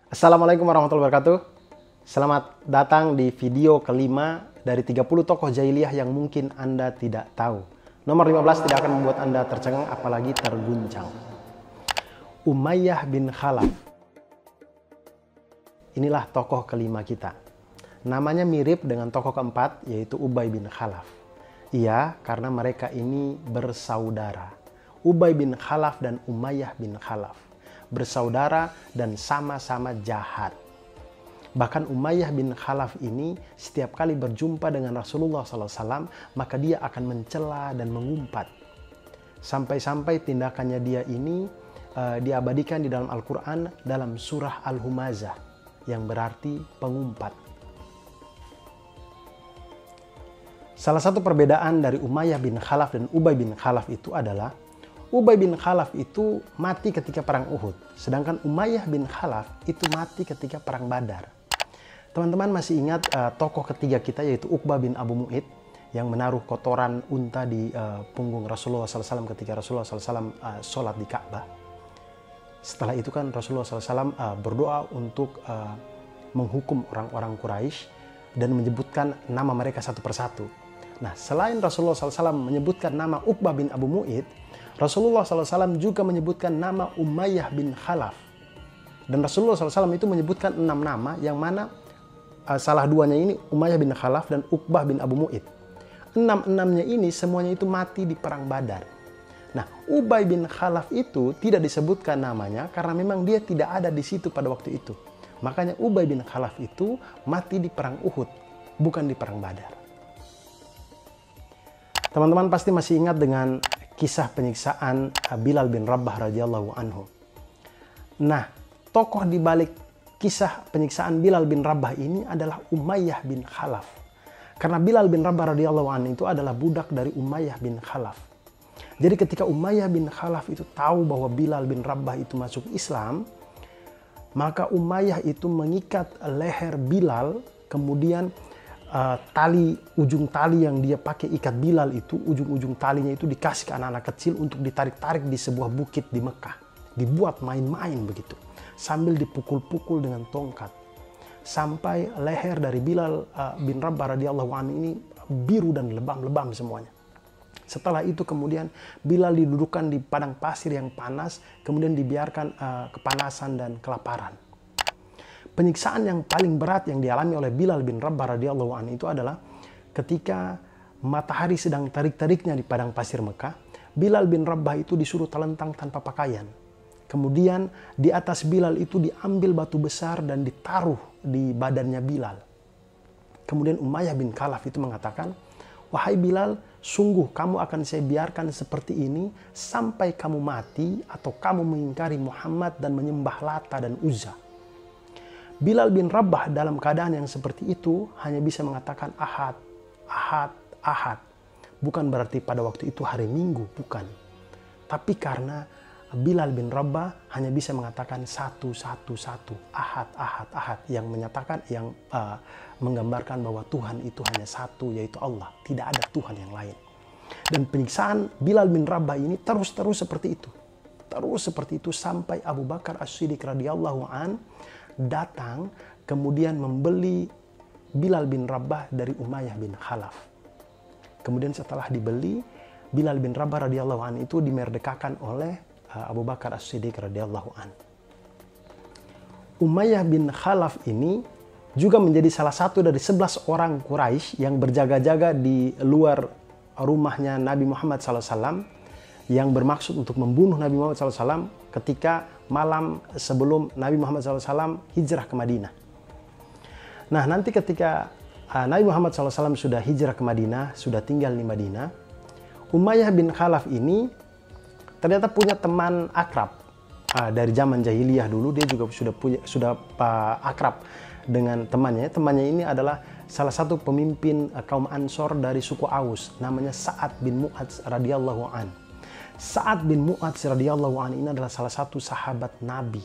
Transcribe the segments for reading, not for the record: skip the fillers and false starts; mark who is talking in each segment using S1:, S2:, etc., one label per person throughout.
S1: Assalamualaikum warahmatullahi wabarakatuh. Selamat datang di video kelima dari 30 tokoh jahiliyah yang mungkin Anda tidak tahu. Nomor 15 tidak akan membuat Anda tercengang apalagi terguncang. Umayyah bin Khalaf. Inilah tokoh kelima kita. Namanya mirip dengan tokoh keempat, yaitu Ubay bin Khalaf. Iya, karena mereka ini bersaudara. Ubay bin Khalaf dan Umayyah bin Khalaf bersaudara dan sama-sama jahat. Bahkan Umayyah bin Khalaf ini setiap kali berjumpa dengan Rasulullah SAW, maka dia akan mencela dan mengumpat. Sampai-sampai tindakannya dia ini diabadikan di dalam Al-Quran dalam surah Al-Humazah, yang berarti pengumpat. Salah satu perbedaan dari Umayyah bin Khalaf dan Ubay bin Khalaf itu adalah Ubay bin Khalaf itu mati ketika perang Uhud, sedangkan Umayyah bin Khalaf itu mati ketika perang Badar. Teman-teman masih ingat tokoh ketiga kita, yaitu Uqbah bin Abu Mu'id yang menaruh kotoran unta di punggung Rasulullah SAW ketika Rasulullah SAW sholat di Ka'bah. Setelah itu kan Rasulullah SAW berdoa untuk menghukum orang-orang Quraisy dan menyebutkan nama mereka satu persatu. Nah, selain Rasulullah SAW menyebutkan nama Uqbah bin Abu Mu'id, Rasulullah SAW juga menyebutkan nama Umayyah bin Khalaf. Dan Rasulullah SAW itu menyebutkan 6 nama, yang mana salah duanya ini Umayyah bin Khalaf dan Uqbah bin Abu Mu'id. 6-6-nya ini semuanya itu mati di perang Badar. Nah, Ubay bin Khalaf itu tidak disebutkan namanya karena memang dia tidak ada di situ pada waktu itu. Makanya Ubay bin Khalaf itu mati di perang Uhud, bukan di perang Badar. Teman-teman pasti masih ingat dengan kisah penyiksaan Bilal bin Rabah radhiyallahu anhu. Nah, tokoh di balik kisah penyiksaan Bilal bin Rabah ini adalah Umayyah bin Khalaf. Karena Bilal bin Rabah radhiyallahu anhu itu adalah budak dari Umayyah bin Khalaf. Jadi ketika Umayyah bin Khalaf itu tahu bahwa Bilal bin Rabah itu masuk Islam, maka Umayyah itu mengikat leher Bilal, kemudian ujung tali yang dia pakai ikat Bilal itu, ujung-ujung talinya itu dikasih ke anak-anak kecil untuk ditarik-tarik di sebuah bukit di Mekah. Dibuat main-main begitu, sambil dipukul-pukul dengan tongkat. Sampai leher dari Bilal bin Rabah radhiyallahu anhu ini biru dan lebam-lebam semuanya. Setelah itu kemudian Bilal didudukkan di padang pasir yang panas, kemudian dibiarkan kepanasan dan kelaparan. Penyiksaan yang paling berat yang dialami oleh Bilal bin Rabah radhiyallahu anhu itu adalah ketika matahari sedang tarik-tariknya di padang pasir Mekah. Bilal bin Rabah itu disuruh telentang tanpa pakaian. Kemudian di atas Bilal itu diambil batu besar dan ditaruh di badannya Bilal. Kemudian Umayyah bin Khalaf itu mengatakan, "Wahai Bilal, sungguh kamu akan saya biarkan seperti ini sampai kamu mati atau kamu mengingkari Muhammad dan menyembah Lata dan Uzza." Bilal bin Rabah dalam keadaan yang seperti itu hanya bisa mengatakan ahad, ahad, ahad. Bukan berarti pada waktu itu hari Minggu, bukan. Tapi karena Bilal bin Rabah hanya bisa mengatakan satu, satu, satu, ahad, ahad, ahad. Yang menyatakan, yang menggambarkan bahwa Tuhan itu hanya satu, yaitu Allah. Tidak ada Tuhan yang lain. Dan penyiksaan Bilal bin Rabah ini terus-terus seperti itu. Terus seperti itu sampai Abu Bakar As-Siddiq radhiyallahu an datang kemudian membeli Bilal bin Rabah dari Umayyah bin Khalaf. Kemudian setelah dibeli, Bilal bin Rabah radhiyallahu an itu dimerdekakan oleh Abu Bakar As-Siddiq radhiyallahu an. Umayyah bin Khalaf ini juga menjadi salah satu dari 11 orang Quraisy yang berjaga-jaga di luar rumahnya Nabi Muhammad SAW, yang bermaksud untuk membunuh Nabi Muhammad SAW ketika malam sebelum Nabi Muhammad SAW hijrah ke Madinah. Nah, nanti ketika Nabi Muhammad SAW sudah hijrah ke Madinah, sudah tinggal di Madinah, Umayyah bin Khalaf ini ternyata punya teman akrab dari zaman jahiliyah dulu. Dia juga sudah akrab dengan temannya. Temannya ini adalah salah satu pemimpin kaum Ansor dari suku Aus, namanya Sa'ad bin Mu'adz radhiyallahu an. Sa'ad bin Mu'adz radhiyallahu anhu ini adalah salah satu sahabat Nabi.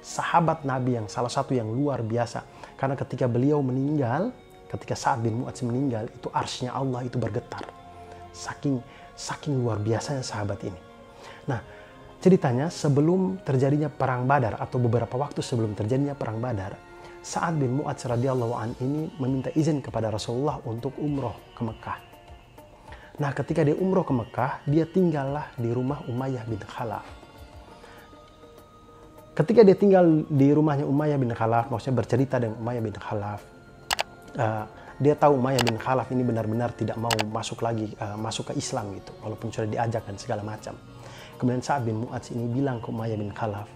S1: Sahabat Nabi yang salah satu yang luar biasa. Karena ketika beliau meninggal, ketika Sa'ad bin Mu'adz meninggal, itu arsy-nya Allah itu bergetar. Saking luar biasanya sahabat ini. Nah, ceritanya sebelum terjadinya perang Badar atau beberapa waktu sebelum terjadinya perang Badar, Sa'ad bin Mu'adz radhiyallahu an ini meminta izin kepada Rasulullah untuk umroh ke Mekah. Nah, ketika dia umroh ke Mekah, dia tinggallah di rumah Umayyah bin Khalaf. Ketika dia tinggal di rumahnya Umayyah bin Khalaf, maksudnya bercerita dengan Umayyah bin Khalaf, dia tahu Umayyah bin Khalaf ini benar-benar tidak mau masuk ke Islam gitu, walaupun sudah diajak dan segala macam. Kemudian Sa'ad bin Mu'adz ini bilang ke Umayyah bin Khalaf,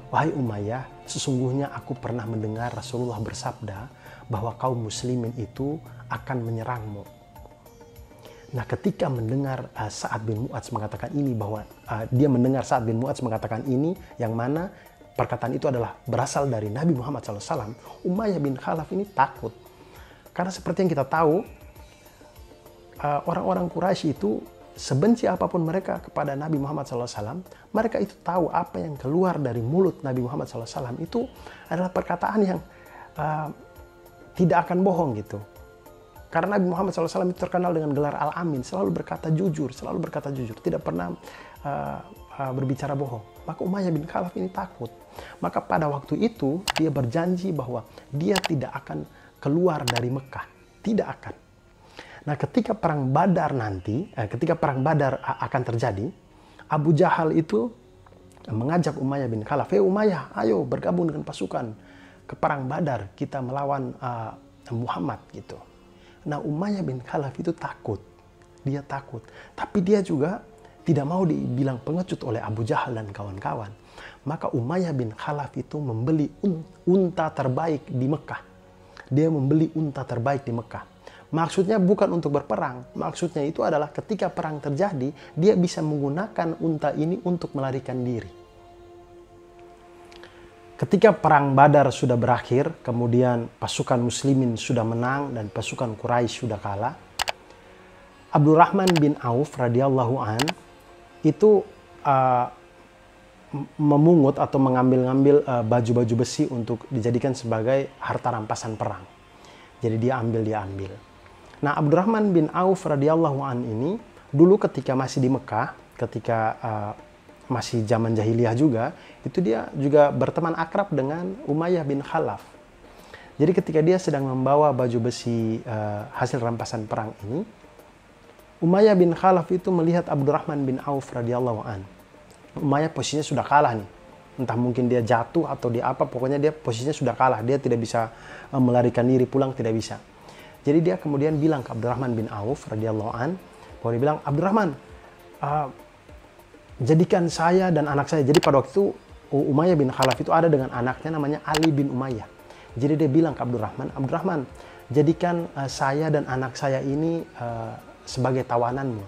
S1: "Wahai Umayyah, sesungguhnya aku pernah mendengar Rasulullah bersabda bahwa kaum muslimin itu akan menyerangmu." Nah, ketika mendengar Sa'ad bin Mu'adz mengatakan ini, bahwa dia mendengar Sa'ad bin Mu'adz mengatakan ini, yang mana perkataan itu adalah berasal dari Nabi Muhammad SAW, Umayyah bin Khalaf ini takut. Karena seperti yang kita tahu, orang-orang Quraisy itu sebenci apapun mereka kepada Nabi Muhammad SAW, mereka itu tahu apa yang keluar dari mulut Nabi Muhammad SAW itu adalah perkataan yang tidak akan bohong gitu. Karena Nabi Muhammad SAW itu terkenal dengan gelar Al-Amin, selalu berkata jujur, tidak pernah berbicara bohong. Maka Umayyah bin Khalaf ini takut. Maka pada waktu itu dia berjanji bahwa dia tidak akan keluar dari Mekah, tidak akan. Nah, ketika perang Badar nanti, ketika perang Badar akan terjadi, Abu Jahal itu mengajak Umayyah bin Khalaf, Umayyah, ayo bergabung dengan pasukan ke perang Badar, kita melawan Muhammad gitu." Nah, Umayyah bin Khalaf itu takut, dia takut, tapi dia juga tidak mau dibilang pengecut oleh Abu Jahal dan kawan-kawan. Maka Umayyah bin Khalaf itu membeli unta terbaik di Mekah. Dia membeli unta terbaik di Mekah. Maksudnya bukan untuk berperang. Maksudnya itu adalah ketika perang terjadi, dia bisa menggunakan unta ini untuk melarikan diri. Ketika perang Badar sudah berakhir, kemudian pasukan muslimin sudah menang dan pasukan Quraisy sudah kalah, Abdurrahman bin Auf radhiyallahu an itu memungut atau mengambil baju-baju besi untuk dijadikan sebagai harta rampasan perang. Jadi dia ambil. Nah, Abdurrahman bin Auf radhiyallahu an ini dulu ketika masih di Mekah, ketika masih zaman jahiliyah juga, itu dia juga berteman akrab dengan Umayyah bin Khalaf. Jadi ketika dia sedang membawa baju besi hasil rampasan perang ini, Umayyah bin Khalaf itu melihat Abdurrahman bin Auf radhiyallahu an. Umayyah posisinya sudah kalah nih. Entah mungkin dia jatuh atau dia apa, pokoknya dia posisinya sudah kalah. Dia tidak bisa melarikan diri pulang, tidak bisa. Jadi dia kemudian bilang ke Abdurrahman bin Auf radhiyallahu an, bahwa dia bilang, "Abdurrahman, jadikan saya dan anak saya." Jadi pada waktu itu Umayyah bin Khalaf itu ada dengan anaknya namanya Ali bin Umayyah. Jadi dia bilang ke Abdurrahman, jadikan saya dan anak saya ini sebagai tawananmu,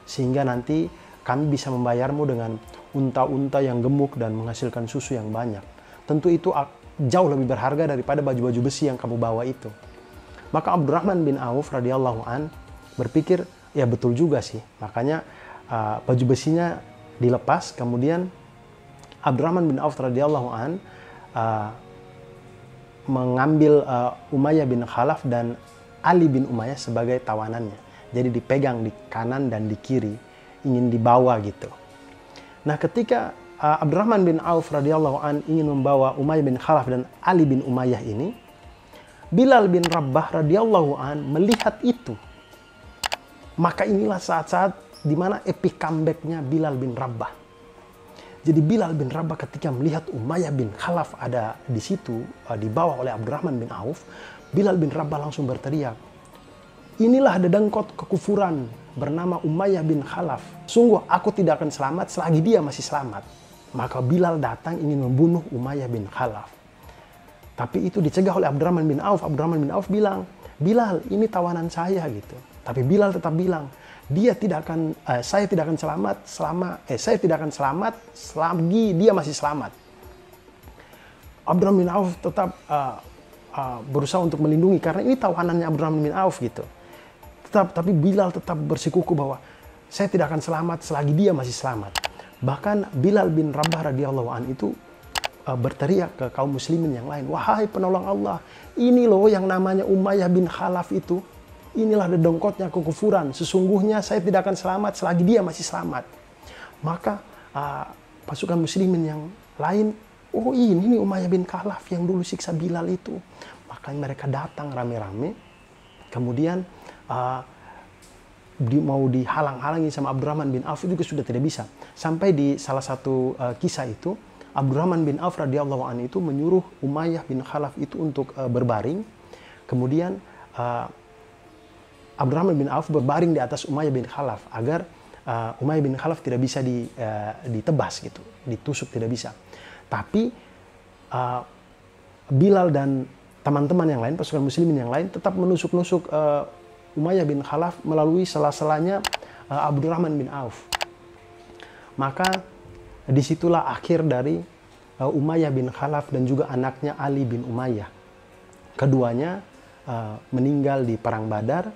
S1: sehingga nanti kami bisa membayarmu dengan unta-unta yang gemuk dan menghasilkan susu yang banyak. Tentu itu jauh lebih berharga daripada baju-baju besi yang kamu bawa itu. Maka Abdurrahman bin Auf radhiyallahu an berpikir, ya betul juga sih. Makanya baju besinya dilepas, kemudian Abdurrahman bin Auf radhiyallahu an mengambil Umayyah bin Khalaf dan Ali bin Umayyah sebagai tawanannya. Jadi dipegang di kanan dan di kiri, ingin dibawa gitu. Nah, ketika Abdurrahman bin Auf radhiyallahu an ingin membawa Umayyah bin Khalaf dan Ali bin Umayyah ini, Bilal bin Rabah radhiyallahu an melihat itu. Maka inilah saat-saat di mana epic comeback-nya Bilal bin Rabah. Jadi Bilal bin Rabah ketika melihat Umayyah bin Khalaf ada di situ, dibawa oleh Abdurrahman bin Auf, Bilal bin Rabah langsung berteriak, "Inilah dedengkot kekufuran bernama Umayyah bin Khalaf. Sungguh aku tidak akan selamat selagi dia masih selamat." Maka Bilal datang ingin membunuh Umayyah bin Khalaf. Tapi itu dicegah oleh Abdurrahman bin Auf. Abdurrahman bin Auf bilang, "Bilal, ini tawanan saya," gitu. Tapi Bilal tetap bilang, saya tidak akan selamat selagi dia masih selamat. Abdurrahman bin Auf tetap berusaha untuk melindungi karena ini tawanannya Abdurrahman bin Auf gitu. Tapi Bilal tetap bersikukuh bahwa saya tidak akan selamat selagi dia masih selamat. Bahkan Bilal bin Rabah radhiyallahu an itu berteriak ke kaum muslimin yang lain, "Wahai penolong Allah, ini loh yang namanya Umayyah bin Khalaf itu. Inilah dedengkotnya kekufuran. Sesungguhnya saya tidak akan selamat selagi dia masih selamat." Maka pasukan muslimin yang lain, oh ini nih Umayyah bin Khalaf yang dulu siksa Bilal itu. Makanya mereka datang rame-rame. Kemudian mau dihalang-halangi sama Abdurrahman bin Auf juga sudah tidak bisa. Sampai di salah satu kisah itu, Abdurrahman bin Auf radhiyallahu anhu itu menyuruh Umayyah bin Khalaf itu untuk berbaring. Kemudian Abdurrahman bin Auf berbaring di atas Umayyah bin Khalaf agar Umayyah bin Khalaf tidak bisa ditebas gitu, ditusuk tidak bisa. Tapi Bilal dan teman-teman yang lain, pasukan muslimin yang lain tetap menusuk-nusuk Umayyah bin Khalaf melalui sela-selanya Abdurrahman bin Auf. Maka disitulah akhir dari Umayyah bin Khalaf dan juga anaknya Ali bin Umayyah. Keduanya meninggal di Perang Badar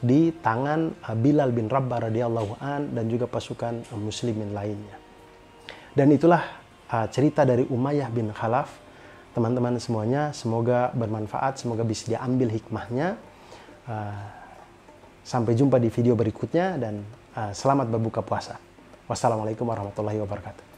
S1: di tangan Bilal bin Rabah radhiyallahu an dan juga pasukan muslimin lainnya. Dan itulah cerita dari Umayyah bin Khalaf. Teman-teman semuanya, semoga bermanfaat, semoga bisa diambil hikmahnya. Sampai jumpa di video berikutnya dan selamat berbuka puasa. Wassalamualaikum warahmatullahi wabarakatuh.